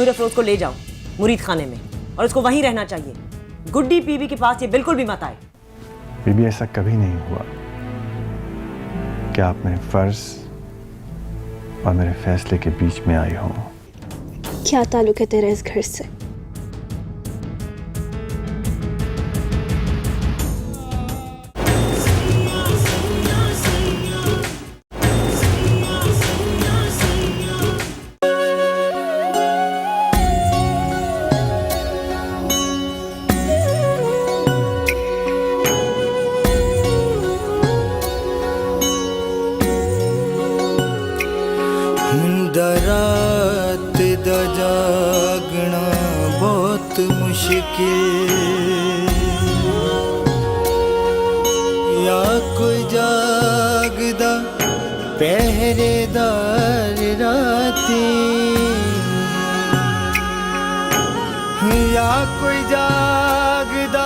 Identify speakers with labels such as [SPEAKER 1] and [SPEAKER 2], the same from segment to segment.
[SPEAKER 1] नूर अफरोज को ले जाओ मुरीद खाने में और उसको वहीं रहना चाहिए। गुड्डी बीबी के पास ये बिल्कुल भी मत आए।
[SPEAKER 2] बीबी, ऐसा कभी नहीं हुआ कि आप मेरे फर्ज और मेरे फैसले के बीच में आई हो।
[SPEAKER 3] क्या ताल्लुक है तेरा इस घर से?
[SPEAKER 4] रात दा जागना बहुत मुश्किल, या कोई जागदा पहरेदार राती, या कोई जागदा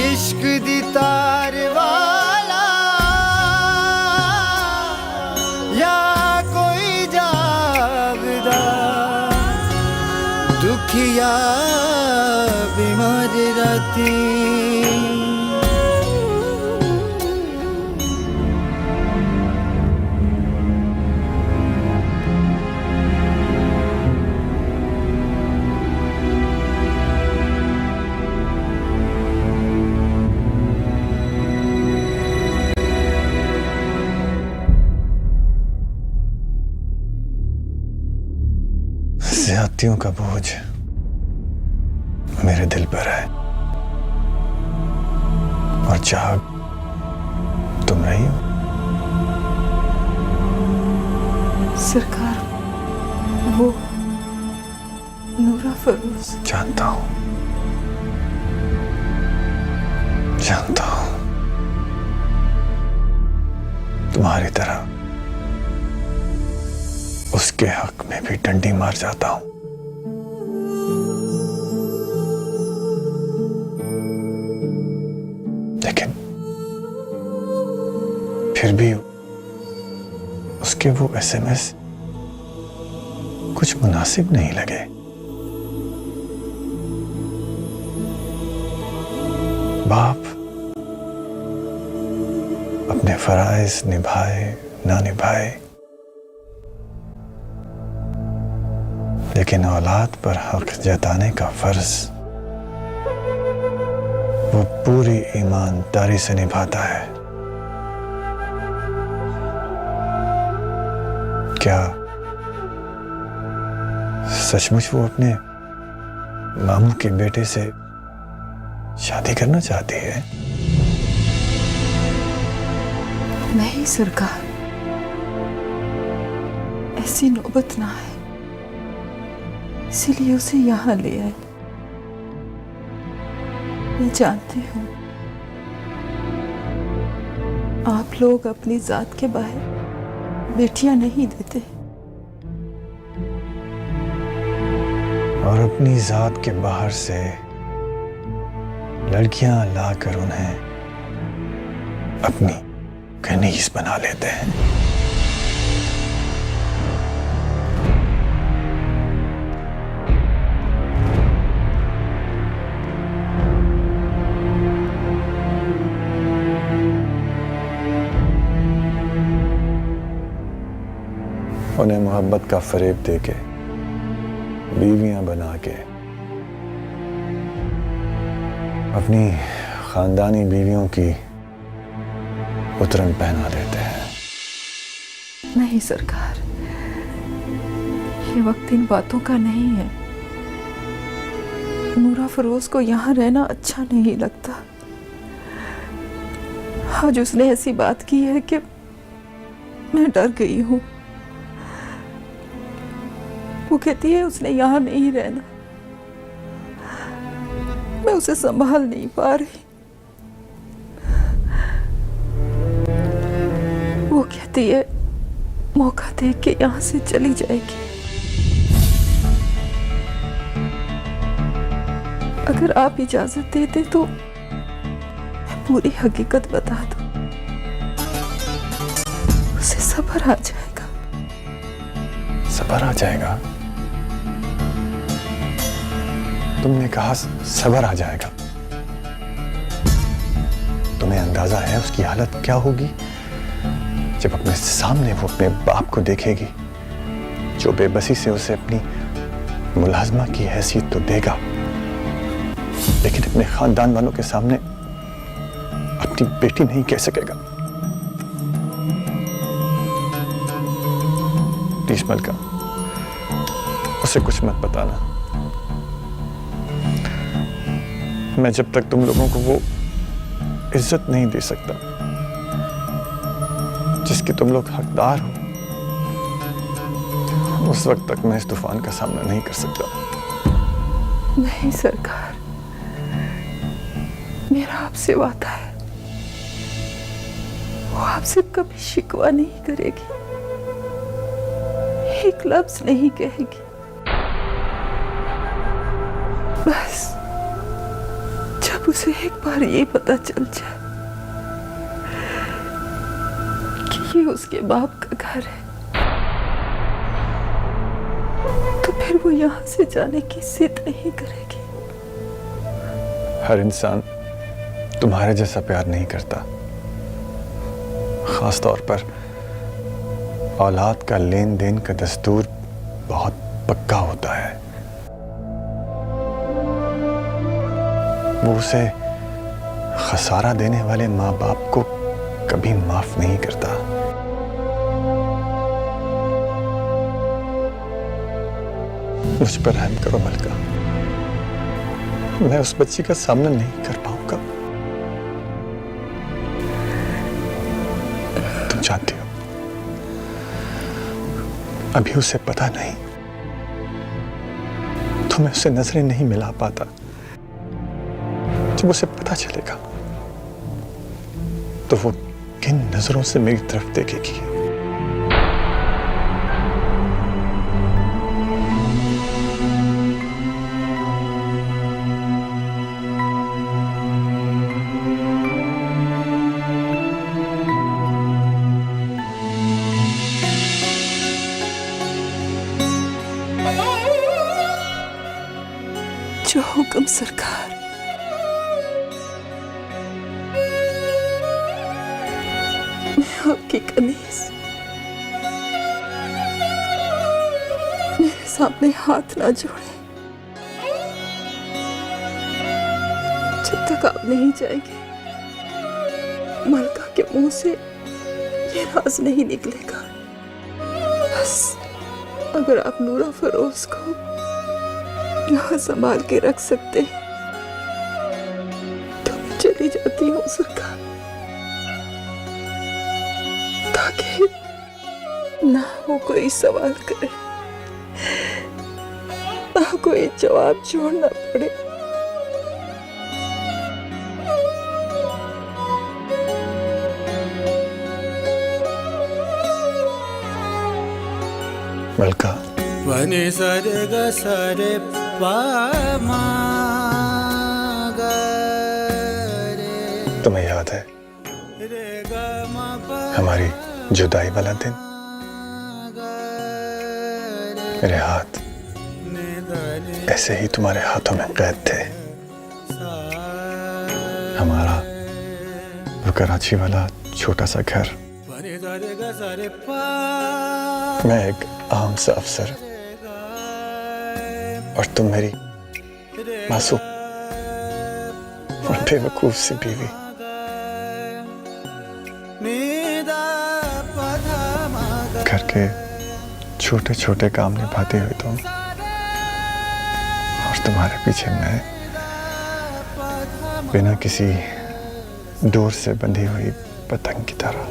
[SPEAKER 4] इश्क दी तार वाला, या दुखिया बीमार राती।
[SPEAKER 2] ज्यादतियों का बोझ मेरे दिल पर है और जाग तुम रही हो।
[SPEAKER 5] सरकार, वो नूरा फरोज।
[SPEAKER 2] जानता हूं, जानता हूं। तुम्हारी तरह उसके हक में भी डंडी मार जाता हूं। लेकिन फिर भी उसके वो एसएमएस कुछ मुनासिब नहीं लगे। बाप अपने फराइज निभाए ना निभाए, लेकिन औलाद पर हक जताने का फर्ज वो पूरी ईमानदारी से निभाता है। क्या सचमुच वो अपने मामू के बेटे से शादी करना चाहती है?
[SPEAKER 5] नहीं सरकार, ऐसी नौबत ना है, इसीलिए उसे यहाँ ले आए। मैं जानती हूँ आप लोग अपनी जात के बाहर बेटियां नहीं देते,
[SPEAKER 2] और अपनी जात के बाहर से लड़कियां लाकर उन्हें अपनी कनीज बना लेते हैं। उन्हें मोहब्बत का फरेब देके बीवियां बना के अपनी खानदानी बीवियों की उतरन पहना देते हैं।
[SPEAKER 5] नहीं सरकार, ये वक्त इन बातों का नहीं है। नूरा फरोज को यहाँ रहना अच्छा नहीं लगता। आज उसने ऐसी बात की है कि मैं डर गई हूँ। वो कहती है उसने यहाँ नहीं रहना। मैं उसे संभाल नहीं पा रही। वो कहती है मौका देख के यहाँ से चली जाएगी। अगर आप इजाजत देते तो मैं पूरी हकीकत बता दूं, उसे सब्र आ जाएगा।
[SPEAKER 2] सब्र आ जाएगा? तुमने कहा सबर आ जाएगा। तुम्हें अंदाजा है उसकी हालत क्या होगी जब अपने सामने वो अपने बाप को देखेगी, जो बेबसी से उसे अपनी मुलाजमा की हैसियत तो देगा, लेकिन अपने खानदान वालों के सामने अपनी बेटी नहीं कह सकेगा। प्लीज मलका, उसे कुछ मत बताना। मैं जब तक तुम लोगों को वो इज्जत नहीं दे सकता जिसके तुम लोग हकदार हो, उस वक्त तक मैं इस तूफान का सामना नहीं कर सकता।
[SPEAKER 5] नहीं सरकार, मेरा आपसे वादा है, वो आपसे कभी शिकवा नहीं करेगी, एक लफ्ज नहीं कहेगी। बस जब उसे एक बार ये पता चल जाए कि ये उसके बाप का घर है, तो फिर वो यहां से जाने की जिद नहीं करेगी।
[SPEAKER 2] हर इंसान तुम्हारे जैसा प्यार नहीं करता, खास तौर पर औलाद का लेन देन का दस्तूर बहुत पक्का होता है। वो उसे खसारा देने वाले माँ बाप को कभी माफ नहीं करता। मुझ पर रहम करो मलका, मैं उस बच्ची का सामना नहीं कर पाऊंगा। तुम जानती हो, अभी उसे पता नहीं, तो मैं उससे नजरें नहीं मिला पाता। जब उसे पता चलेगा तो वो किन नजरों से मेरी तरफ देखेगी।
[SPEAKER 5] जो हुक्म सरकार। मैं आपकी कनीज, मेरे सामने हाथ ना जोड़े जब तक आप नहीं जाएंगे। मलका के मुंह से ये राज नहीं निकलेगा। बस अगर आप नूरा फरोज को यहाँ संभाल के रख सकते हैं तो मैं चली जाती हूँ सरकार, ताकि ना वो कोई सवाल करे, ना कोई जवाब छोड़ना पड़े।
[SPEAKER 2] मलका,
[SPEAKER 4] वने सरे ग सरे पा मा ग रे,
[SPEAKER 2] तुम्हें याद है
[SPEAKER 4] रे ग मा पा
[SPEAKER 2] हमारी जुदाई वाला दिन? मेरे हाथ
[SPEAKER 4] ने द रे
[SPEAKER 2] ऐसे ही तुम्हारे हाथों में कैद थे।
[SPEAKER 4] सा
[SPEAKER 2] हमारा वो कराची वाला छोटा सा घर,
[SPEAKER 4] वने सरे ग सरे पा
[SPEAKER 2] मैं एक आम सा अफसर और तुम मेरी मासूम और बेवकूफ सी बीवी। घर के छोटे छोटे काम निभाती हुई तुम, और तुम्हारे पीछे मैं बिना किसी डोर से बंधी हुई पतंग की तरह।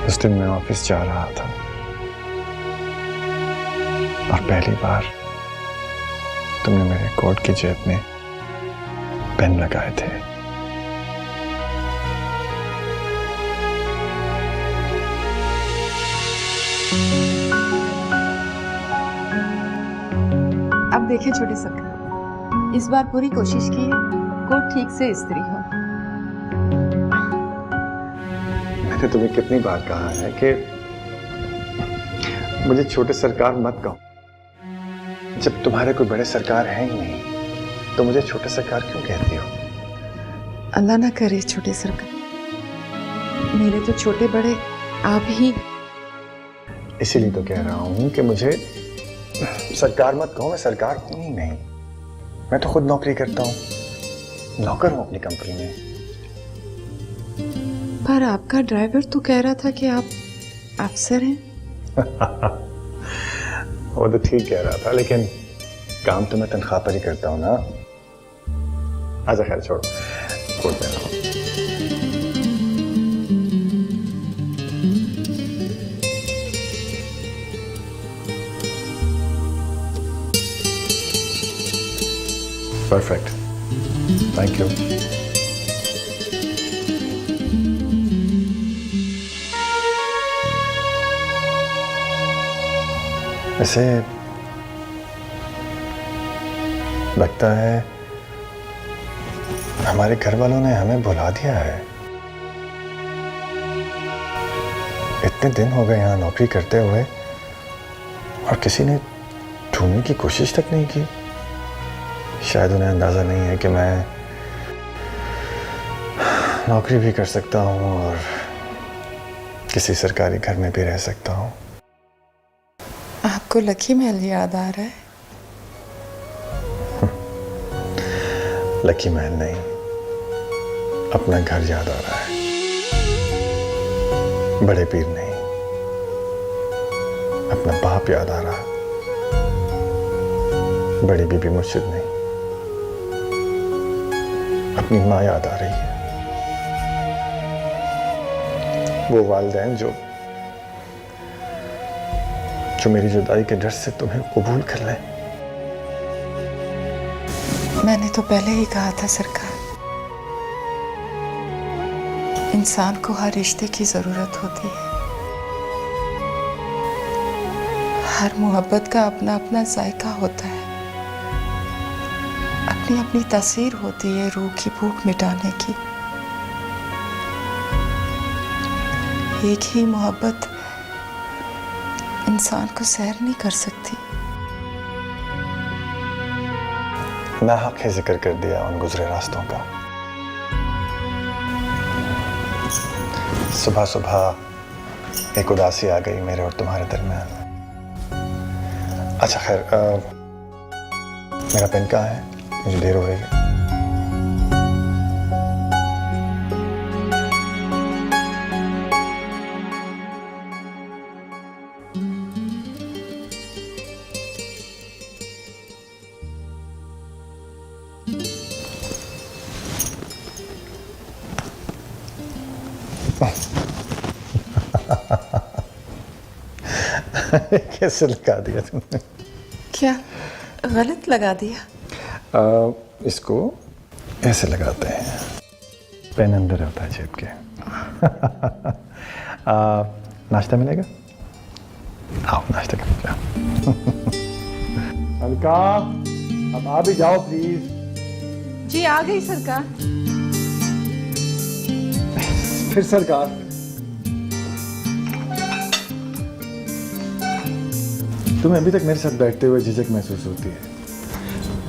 [SPEAKER 2] उस दिन मैं ऑफिस जा रहा था और पहली बार तुमने मेरे कोट की जेब में पेन लगाए थे।
[SPEAKER 5] अब देखिए छोटे सरकार, इस बार पूरी कोशिश की है कोट ठीक से इस्त्री हो।
[SPEAKER 2] मैंने तुम्हें कितनी बार कहा है कि मुझे छोटे सरकार मत कहो। जब तुम्हारे कोई बड़े सरकार हैं ही नहीं तो मुझे छोटे सरकार क्यों कहती हो?
[SPEAKER 5] अल्लाह ना करे छोटे सरकार, मेरे तो छोटे बड़े आप ही।
[SPEAKER 2] इसीलिए तो कह रहा हूं कि मुझे सरकार मत कहो। मैं सरकार हूं ही नहीं, मैं तो खुद नौकरी करता हूं, नौकर हूं अपनी कंपनी में।
[SPEAKER 5] पर आपका ड्राइवर तो कह रहा था कि आप अफसर हैं।
[SPEAKER 2] वो तो ठीक कह रहा था, लेकिन काम तो मैं तनख्वाह पर ही करता हूं ना। अच्छा खैर छोड़ो, कोट में रहो। Perfect, thank you. वैसे लगता है हमारे घर वालों ने हमें भुला दिया है। इतने दिन हो गए यहां नौकरी करते हुए और किसी ने ढूंढने की कोशिश तक नहीं की। शायद उन्हें अंदाजा नहीं है कि मैं नौकरी भी कर सकता हूं और किसी सरकारी घर में भी रह सकता हूं।
[SPEAKER 5] आपको लकी महल याद आ रहा है?
[SPEAKER 2] लकी महल नहीं, अपना घर याद आ रहा है। बड़े पीर नहीं, अपना बाप याद आ रहा। बड़ी बीबी मुर्शिद नहीं, अपनी माँ याद आ रही है। वो वालिदैन जो मेरी जुदाई के डर से तुम्हें कबूल कर लें।
[SPEAKER 5] मैंने तो पहले ही कहा था सरकार, इंसान को हर रिश्ते की जरूरत होती है। हर मोहब्बत का अपना अपना जायका होता है, अपनी अपनी तासीर होती है रूह की भूख मिटाने की। एक ही मोहब्बत इंसान को सैर नहीं कर सकती।
[SPEAKER 2] ना हक है जिक्र कर दिया उन गुजरे रास्तों का। सुबह सुबह एक उदासी आ गई मेरे और तुम्हारे दरमियान। अच्छा खैर, मेरा पेन कहाँ है? मुझे देर हो रही है। कैसे लगा दिया तुमने?
[SPEAKER 5] क्या गलत लगा दिया?
[SPEAKER 2] इसको ऐसे लगाते हैं, पेन अंदर होता है जेब के। नाश्ता मिलेगा? आओ नाश्ता कर जाओ। अलका, अब आ भी जाओ प्लीज।
[SPEAKER 5] जी आ गई सरकार।
[SPEAKER 2] फिर सरकार। तुम्हें अभी तक मेरे साथ बैठते हुए झिझक महसूस होती है।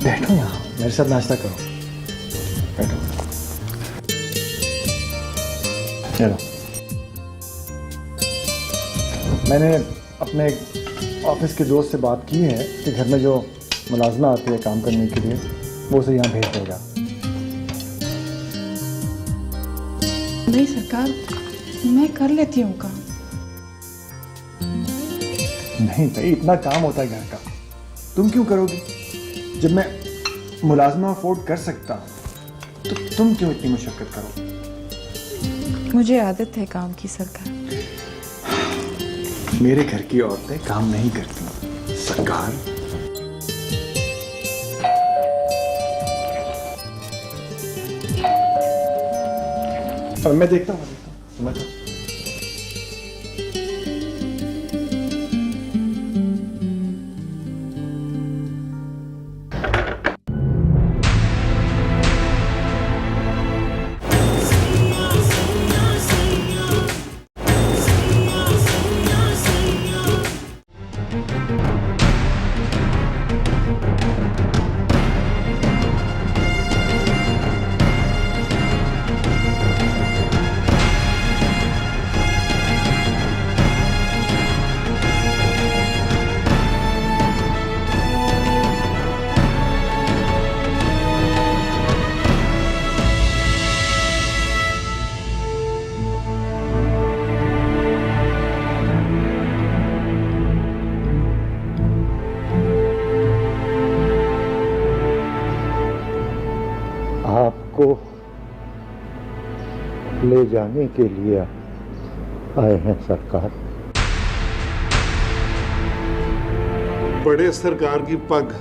[SPEAKER 2] बैठो यहाँ, मेरे साथ नाश्ता करो। बैठो। चलो, मैंने अपने ऑफिस के दोस्त से बात की है कि घर में जो मुलाजमा आती है काम करने के लिए वो उसे यहाँ भेज देगा।
[SPEAKER 5] नहीं सरकार, मैं कर लेती हूँ काम।
[SPEAKER 2] नहीं भाई, इतना काम होता है घर का, तुम क्यों करोगी? जब मैं मुलाजमा अफोर्ड कर सकता हूँ तो तुम क्यों इतनी मुशक्कत करो?
[SPEAKER 5] मुझे आदत है काम की सरकार।
[SPEAKER 2] मेरे घर की औरतें काम नहीं करती सरकार। अब मैं देखता हूँ समझ।
[SPEAKER 6] आपको ले जाने के लिए आए हैं सरकार।
[SPEAKER 7] बड़े सरकार की पग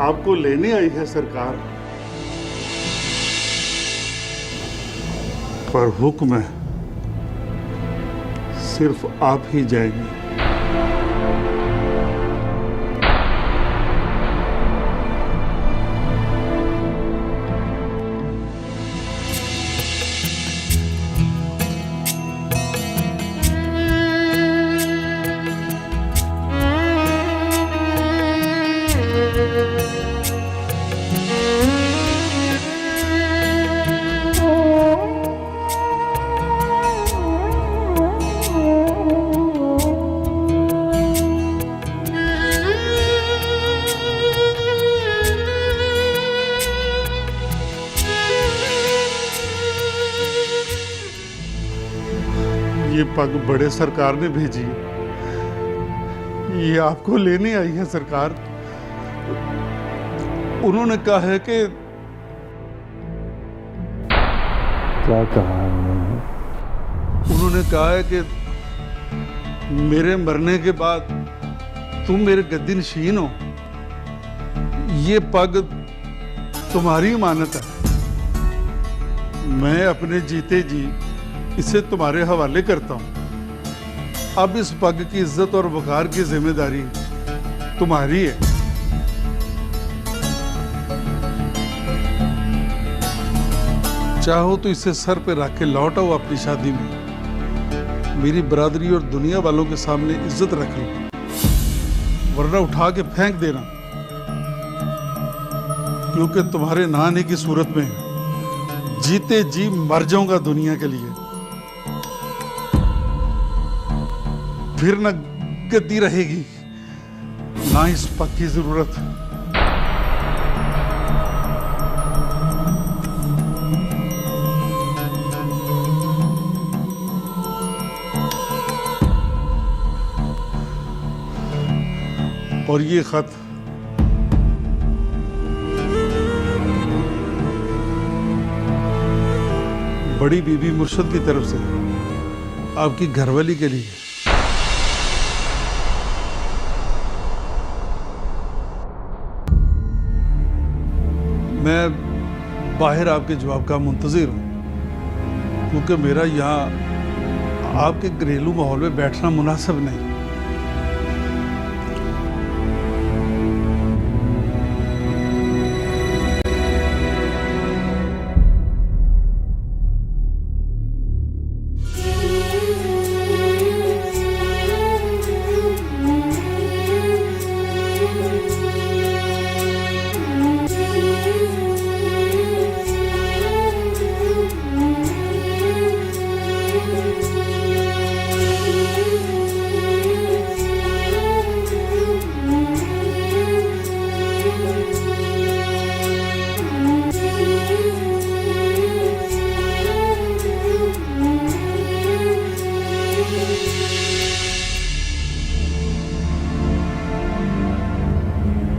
[SPEAKER 7] आपको लेने आई है सरकार, पर हुक्म है सिर्फ आप ही जाएंगे। ये पग बड़े सरकार ने भेजी, ये आपको लेने आई है सरकार। उन्होंने कहा है कि
[SPEAKER 6] क्या कहा उन्होंने?
[SPEAKER 7] उन्होंने कहा है कि मेरे मरने के बाद तुम मेरे गद्दी नशीन हो, ये पग तुम्हारी अमानत है। मैं अपने जीते जी इसे तुम्हारे हवाले करता हूं। अब इस पग की इज्जत और वकार की जिम्मेदारी तुम्हारी है। चाहो तो इसे सर पे रख के लौट आओ अपनी शादी में, मेरी बरादरी और दुनिया वालों के सामने इज्जत रख लो, वरना उठा के फेंक देना, क्योंकि तुम्हारे नहाने की सूरत में जीते जी मर जाऊंगा दुनिया के लिए। फिर न गद्दी रहेगी ना इस पग की जरूरत। और ये खत बड़ी बीबी मुर्शद की तरफ से आपकी घरवाली के लिए। मैं बाहर आपके जवाब का मुंतजिर हूं, क्योंकि मेरा यहाँ आपके घरेलू माहौल में बैठना मुनासिब नहीं।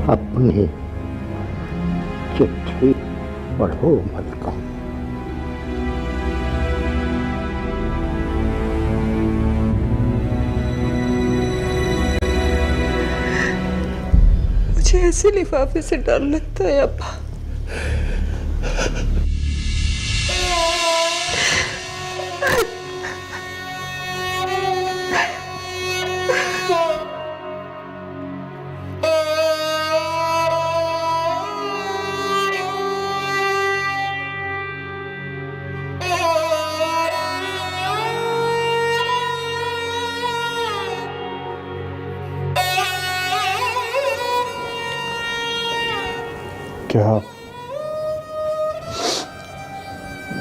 [SPEAKER 6] अपनी चिट्ठी पढ़ो मलका।
[SPEAKER 5] ऐसे लिफाफे से डर लगता है अब्बा।
[SPEAKER 2] क्या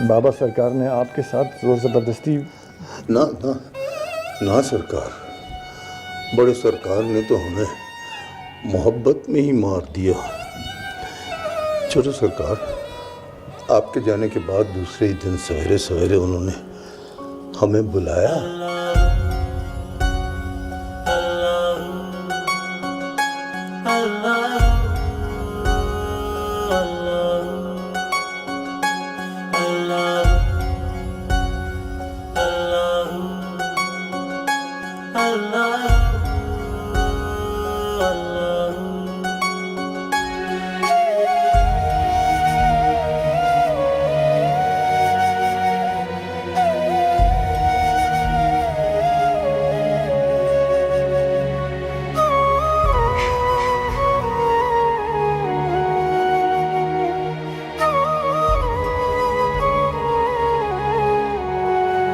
[SPEAKER 2] बाबा सरकार ने आपके साथ जोर जबरदस्ती?
[SPEAKER 6] ना ना ना सरकार, बड़े सरकार ने तो हमें मोहब्बत में ही मार दिया। छोटे सरकार, आपके जाने के बाद दूसरे ही दिन सवेरे सवेरे उन्होंने हमें बुलाया।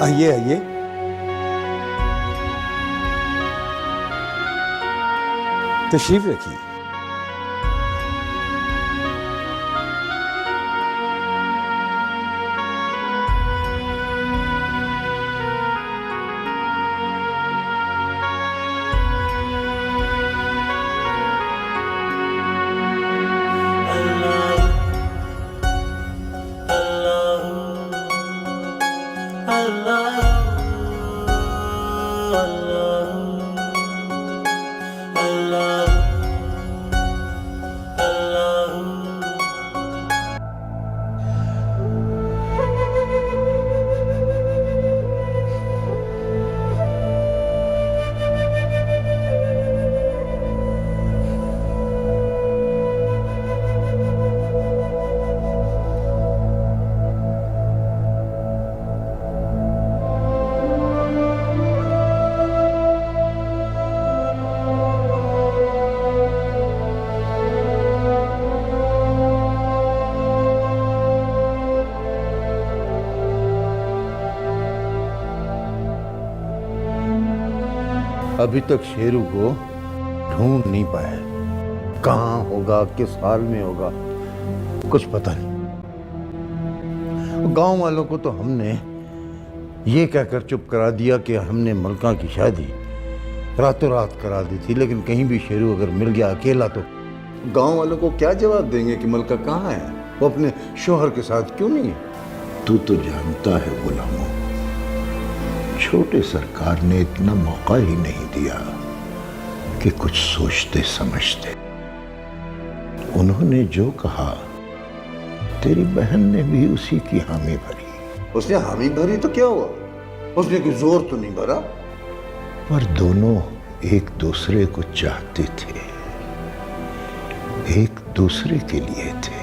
[SPEAKER 6] आइए आइए। तशरीफ रखिए। अभी तक शेरू को ढूंढ नहीं पाए। कहाँ होगा, किस हाल में होगा, कुछ पता नहीं। गांव वालों को तो हमने ये कहकर चुप करा दिया कि हमने मलका की शादी रातों रात करा दी थी, लेकिन कहीं भी शेरू अगर मिल गया अकेला तो गांव वालों को क्या जवाब देंगे कि मलका कहाँ है, वो अपने शोहर के साथ क्यों नहीं है। तू तो जानता है गुलामों, छोटे सरकार ने इतना मौका ही नहीं दिया कि कुछ सोचते समझते। उन्होंने जो कहा तेरी बहन ने भी उसी की हामी भरी। उसने हामी भरी तो क्या हुआ, उसने कोई जोर तो नहीं भरा। पर दोनों एक दूसरे को चाहते थे, एक दूसरे के लिए थे।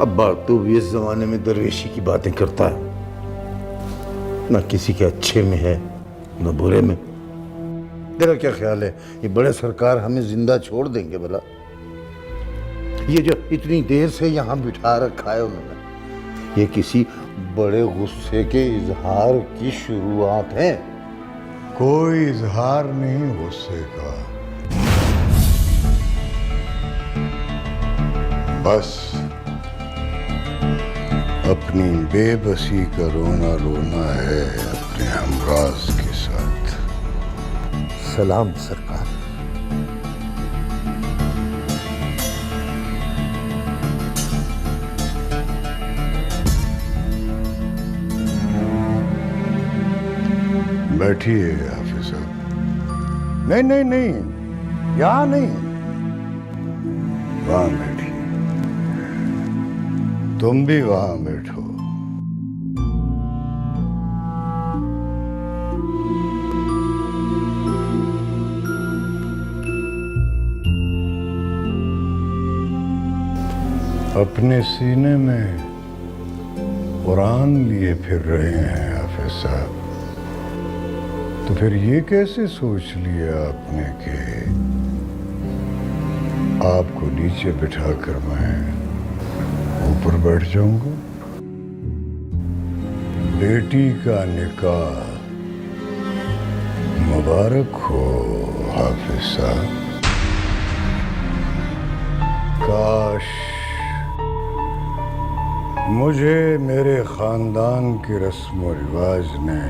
[SPEAKER 6] अब्बा तू भी इस जमाने में दरवेशी की बातें करता है, ना किसी के अच्छे में है ना बुरे में। तेरा क्या ख्याल है ये बड़े सरकार हमें जिंदा छोड़ देंगे भला? ये जो इतनी देर से यहाँ बिठा रखा है उन्होंने, ये किसी बड़े गुस्से के इजहार की शुरुआत है।
[SPEAKER 8] कोई इजहार नहीं गुस्से का, बस अपनी बेबसी का रोना रोना है अपने हमराज के साथ।
[SPEAKER 6] सलाम सरकार।
[SPEAKER 8] बैठिए हाफिज साहब। नहीं नहीं नहीं, यहाँ नहीं, वहां बैठिए। तुम भी वहां बैठो। अपने सीने में कुरान लिए फिर रहे हैं हाफिज साहब, तो फिर ये कैसे सोच लिया आपने कि आपको नीचे बिठाकर मैं ऊपर बैठ जाऊंगा? बेटी का निकाह मुबारक हो हाफिज साहब। काश मुझे मेरे खानदान के रस्म व रिवाज ने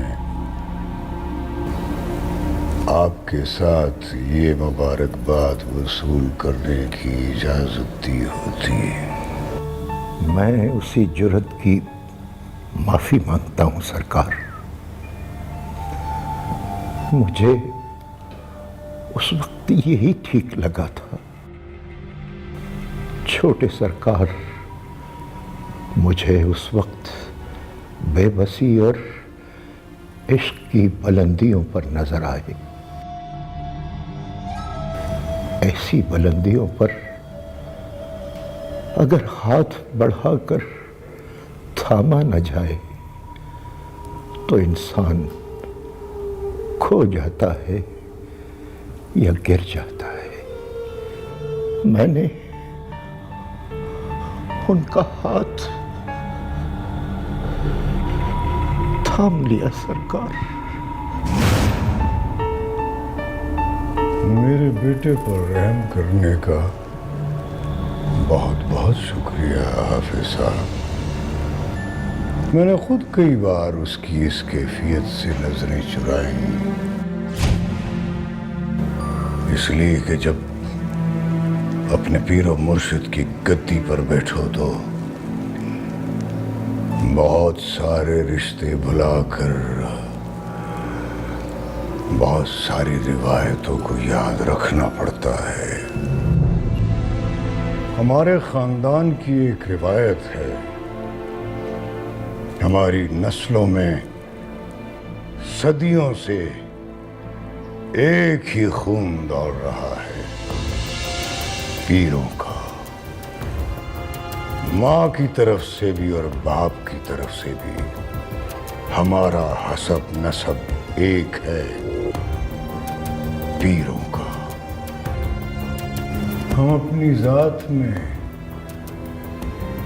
[SPEAKER 8] आपके साथ ये मुबारकबाद वसूल करने की इजाजत दी होती।
[SPEAKER 6] मैं उसी जुर्रत की माफी मांगता हूं सरकार। मुझे उस वक्त यही ठीक लगा था। छोटे सरकार, मुझे उस वक्त बेबसी और इश्क की बुलंदियों पर नजर आए। ऐसी बुलंदियों पर अगर हाथ बढ़ाकर थामा न जाए तो इंसान खो जाता है या गिर जाता है। मैंने उनका हाथ थाम लिया सरकार।
[SPEAKER 8] मेरे बेटे पर रहम करने का बहुत बहुत शुक्रिया हाफिज साहब। मैंने खुद कई बार उसकी इस कैफियत से नजरें चुराई, इसलिए कि जब अपने पीर और मुर्शिद की गद्दी पर बैठो तो बहुत सारे रिश्ते भुलाकर बहुत सारी रिवायतों को याद रखना पड़ता है। हमारे खानदान की एक रिवायत है, हमारी नस्लों में सदियों से एक ही खून दौड़ रहा है, पीरों का। माँ की तरफ से भी और बाप की तरफ से भी हमारा हसब नसब एक है, पीरों का। हम अपनी जात में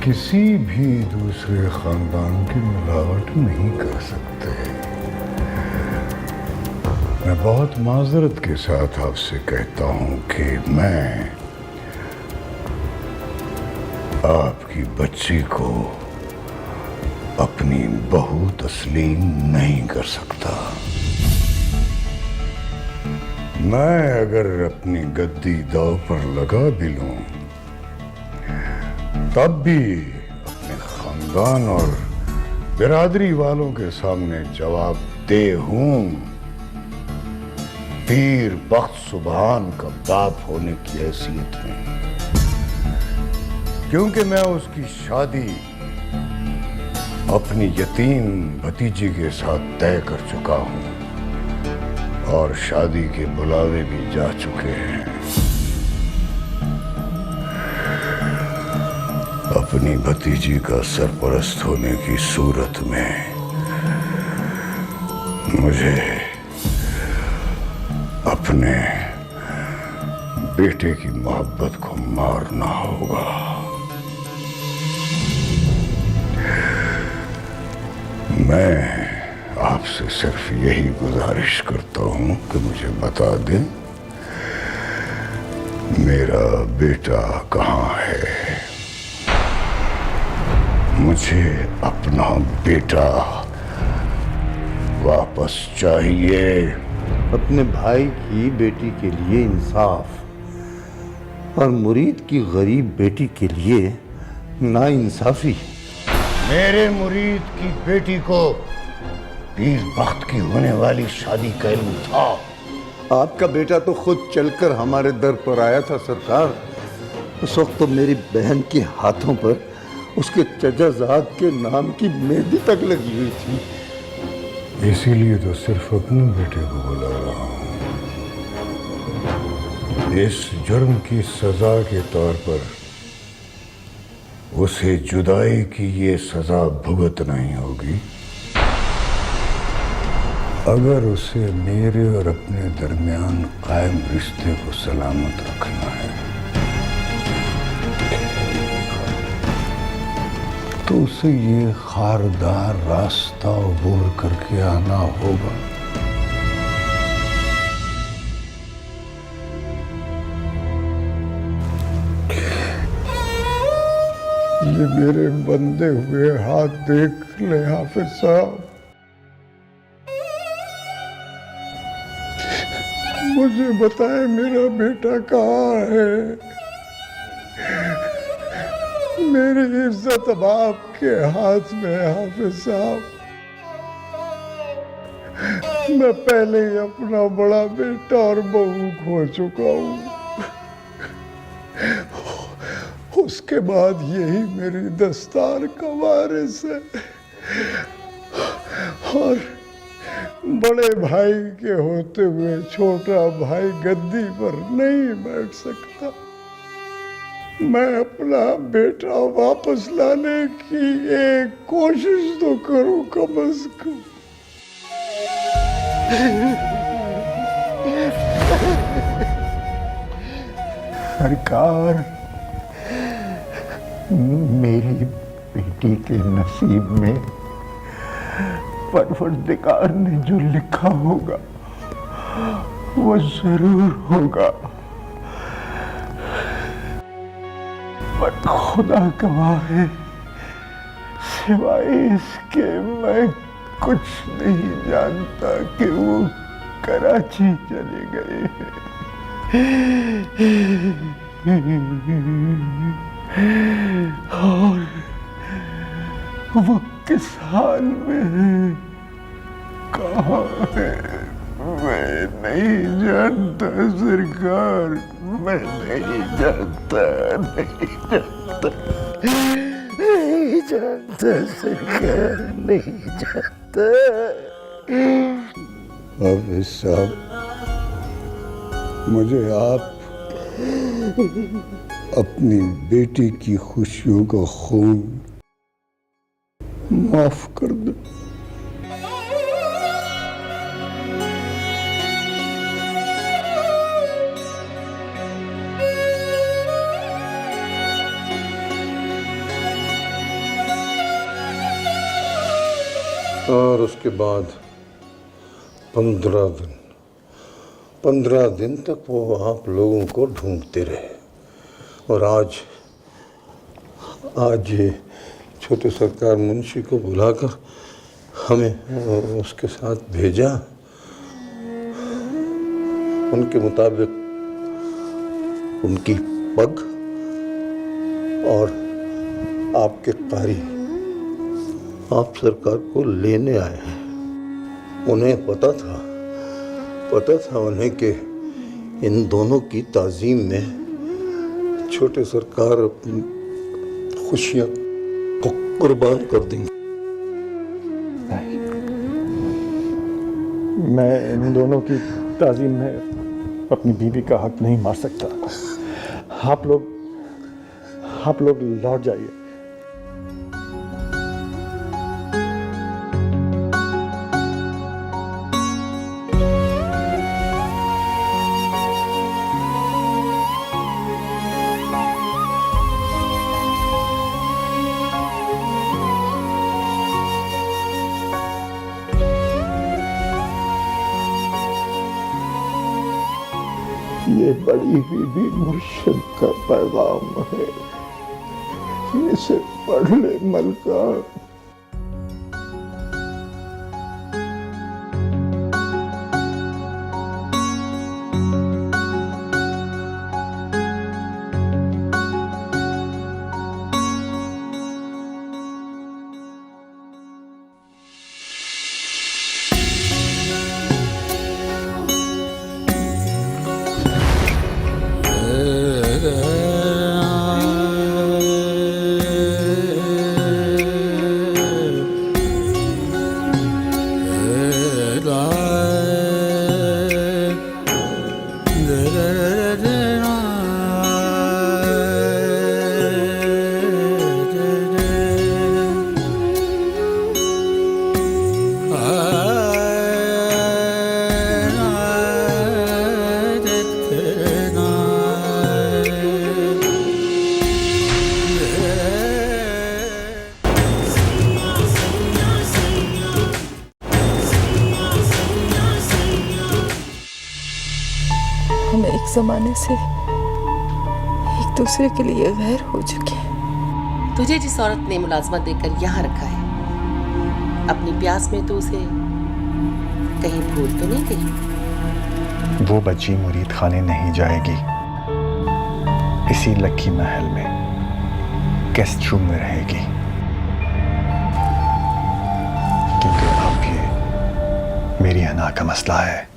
[SPEAKER 8] किसी भी दूसरे खानदान की मिलावट नहीं कर सकते। मैं बहुत माजरत के साथ आपसे कहता हूं कि मैं आपकी बच्ची को अपनी बहू तस्लीम नहीं कर सकता। मैं अगर अपनी गद्दी दांव पर लगा भी लूं तब भी अपने खानदान और बिरादरी वालों के सामने जवाबदेह हूं, पीर बख्त सुबहान का बाप होने की हैसियत में, क्योंकि मैं उसकी शादी अपनी यतीम भतीजी के साथ तय कर चुका हूं और शादी के बुलावे भी जा चुके हैं। अपनी भतीजी का सरपरस्त होने की सूरत में मुझे अपने बेटे की मोहब्बत को मारना होगा। मैं आपसे सिर्फ यही गुजारिश करता हूं कि मुझे बता दें मेरा बेटा कहाँ है। मुझे अपना बेटा वापस चाहिए।
[SPEAKER 6] अपने भाई की बेटी के लिए इंसाफ और मुरीद की गरीब बेटी के लिए नाइंसाफी।
[SPEAKER 8] मेरे मुरीद की बेटी को पीर बख्त की होने वाली शादी का इल्म था।
[SPEAKER 6] आपका बेटा तो खुद चलकर हमारे दर पर आया था सरकार। उस वक्त तो मेरी बहन के हाथों पर उसके चचाजाद के नाम की मेहंदी तक लगी हुई थी।
[SPEAKER 8] इसीलिए तो सिर्फ अपने बेटे को बुला रहा हूं। इस जुर्म की सजा के तौर पर उसे जुदाई की ये सजा भुगत नहीं होगी। अगर उसे मेरे और अपने दरमियान कायम रिश्ते को सलामत रखना है तो उसे ये खारदार रास्ता अबूर करके आना होगा। ये मेरे बंधे हुए हाथ देख ले हाफिज साहब, मुझे बताए मेरा बेटा कहाँ है। मेरी इज्जत अब आपके हाथ में है हाफिज साहब। मैं पहले ही अपना बड़ा बेटा और बहू खो चुका हूँ। उसके बाद यही मेरी दस्तार का वारिस है और बड़े भाई के होते हुए छोटा भाई गद्दी पर नहीं बैठ सकता। मैं अपना बेटा वापस लाने की एक कोशिश तो करूं कम से कम। सरकार, मेरी बेटी के नसीब में परवरदिगार ने जो लिखा होगा वो जरूर होगा, पर खुदा गवाह है, सिवाय इसके मैं कुछ नहीं जानता कि वो कराची चले गए और वो किस हाल में है, कहाँ है, मैं नहीं जानता सरकार, मैं नहीं जानता, नहीं जानता सरकार, नहीं जानता। हाफिज साहब, मुझे आप अपनी बेटी की खुशियों का खून माफ कर दो।
[SPEAKER 6] और उसके बाद 15 दिन तक वो आप लोगों को ढूंढते रहे और आज ये छोटे सरकार मुंशी को बुलाकर हमें उसके साथ भेजा। उनके मुताबिक उनकी पग और आपके कारी आप सरकार को लेने आए हैं। उन्हें पता था उन्हें कि इन दोनों की ताज़ीम में छोटे सरकार अपनी खुशियां को कुर्बान कर देंगे।
[SPEAKER 2] मैं इन दोनों की ताज़ीम में अपनी बीवी का हक नहीं मार सकता। आप लोग लौट जाइए।
[SPEAKER 8] ये बड़ी बीबी मुर्शिद का पैगाम है, इसे पढ़ ले मलका।
[SPEAKER 5] एक जमाने से एक दूसरे के लिए वैर हो चुके हैं।
[SPEAKER 9] तुझे जिस औरत ने मुलाजमत देकर यहाँ रखा है, अपनी प्यास में तो उसे कहीं भूल तो नहीं गई?
[SPEAKER 2] वो बच्ची मुरीद खाने नहीं जाएगी, इसी लकी महल में गेस्ट रूम में रहेगी, क्योंकि अब ये मेरी अना का मसला है।